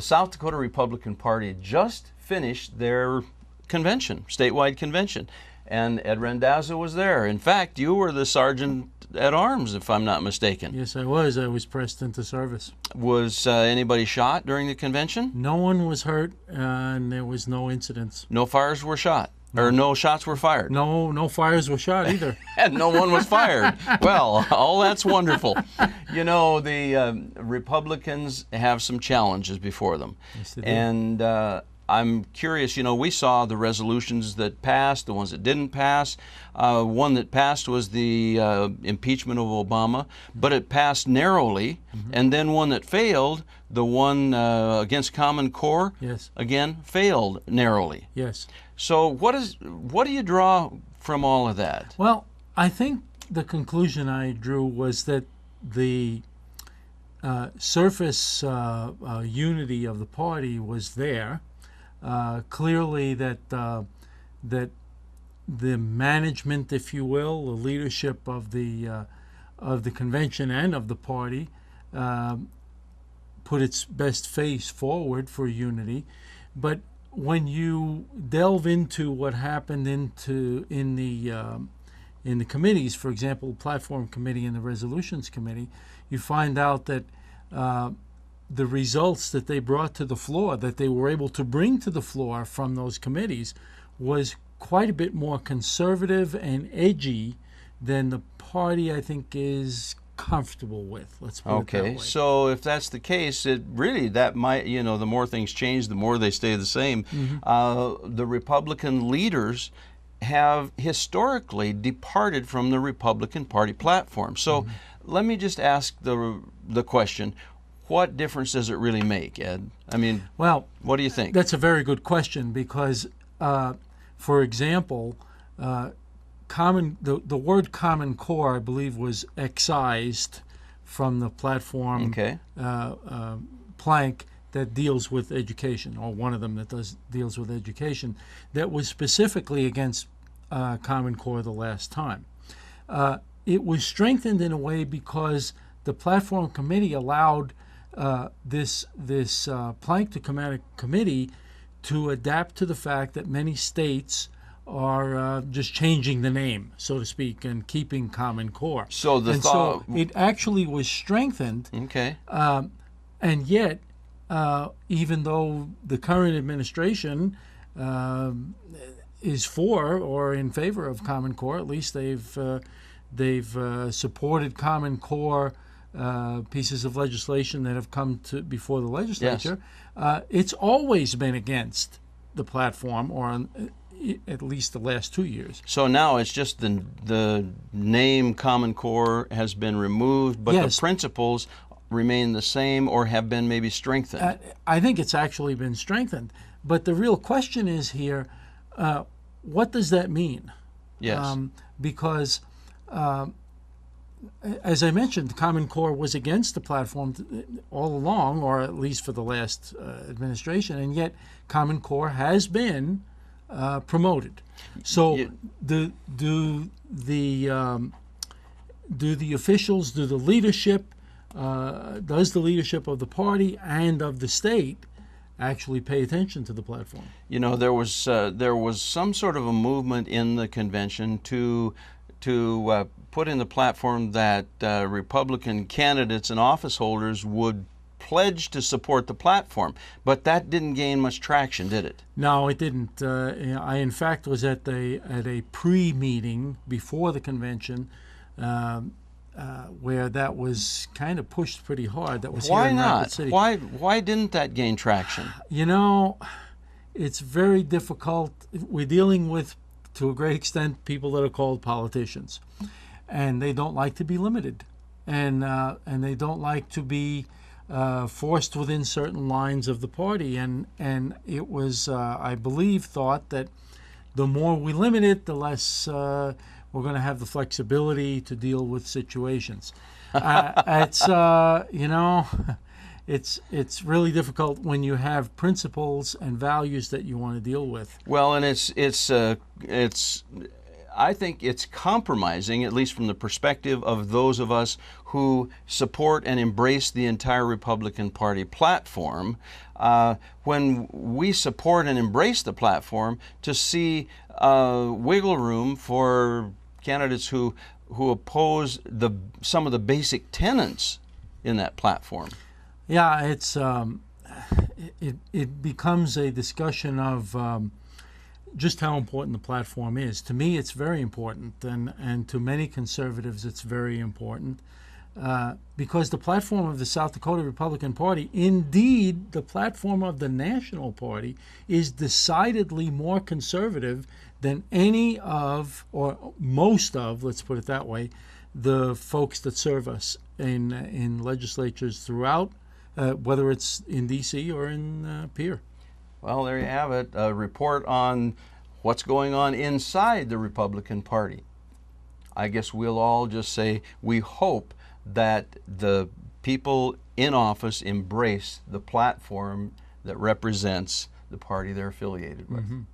the South Dakota Republican Party just finished their convention, statewide convention, and Ed Randazzo was there. In fact, you were the sergeant at arms, if I'm not mistaken. Yes, I was. I was pressed into service. Was anybody shot during the convention? No one was hurt, and there was no incidents. No fires were shot, or no shots were fired? No fires were shot either. And no one was fired. Well, all that's wonderful. You know, the Republicans have some challenges before them. Yes, they do. And I'm curious, you know, we saw the resolutions that passed, the ones that didn't pass. One that passed was the impeachment of Obama, but it passed narrowly. And then one that failed, the one against Common Core, Yes. again, failed narrowly. Yes. So what do you draw from all of that? Well, I think the conclusion I drew was that the surface unity of the party was there. Clearly that the management, if you will, the leadership of the convention and of the party put its best face forward for unity. But when you delve into what happened in the committees, for example, the Platform Committee and the Resolutions Committee, you find out that the results that they brought to the floor, that they were able to bring to the floor from those committees, was quite a bit more conservative and edgy than the party, I think, is comfortable with. Let's put it that Okay, way. so if that's the case, it really, that might, you know, the more things change, the more they stay the same. The Republican leaders have historically departed from the Republican Party platform. So let me just ask the question, what difference does it really make, Ed? I mean, Well, what do you think? that's a very good question because, for example, the word Common Core, I believe, was excised from the platform Okay. plank that deals with education, or one of them that deals with education, that was specifically against Common Core the last time. It was strengthened in a way because the Platform Committee allowed this plank to come out of committee to adapt to the fact that many states are just changing the name, so to speak, and keeping Common Core. So the and thought, so it actually was strengthened, okay, and yet, even though the current administration is for or in favor of Common Core, at least they've supported Common Core pieces of legislation that have come to before the legislature. It's always been against the platform, or at least the last 2 years. so now it's just the name Common Core has been removed, but Yes. the principles remain the same or have been maybe strengthened. I think it's actually been strengthened. But the real question is here, what does that mean? Yes. Because, as I mentioned, the Common Core was against the platform all along, or at least for the last administration, and yet Common Core has been promoted. So do the officials, do the leadership, does the leadership of the party and of the state actually pay attention to the platform? You know, there was some sort of a movement in the convention to put in the platform that Republican candidates and office holders would pledge to support the platform, but that didn't gain much traction, did it? No, it didn't. I, in fact, was at a pre-meeting before the convention where that was kind of pushed pretty hard. That was here Why in Rapid not? City. Why didn't that gain traction? You know, it's very difficult. We're dealing with, to a great extent, people that are called politicians, and they don't like to be limited, and they don't like to be forced within certain lines of the party. And it was, I believe, thought that the more we limit it, the less we're going to have the flexibility to deal with situations. It's you know, it's really difficult when you have principles and values that you want to deal with. Well, and it's I think it's compromising, at least from the perspective of those of us who support and embrace the entire Republican Party platform, when we support and embrace the platform, to see wiggle room for candidates who oppose some of the basic tenets in that platform. Yeah, it's it becomes a discussion of just how important the platform is. To me, it's very important, and to many conservatives, it's very important, because the platform of the South Dakota Republican Party, indeed the platform of the National Party, is decidedly more conservative than any of, or most of, let's put it that way, the folks that serve us in legislatures throughout, whether it's in D.C. or in Pierre. Well, there you have it, a report on what's going on inside the Republican Party. I guess we'll all just say we hope that the people in office embrace the platform that represents the party they're affiliated with.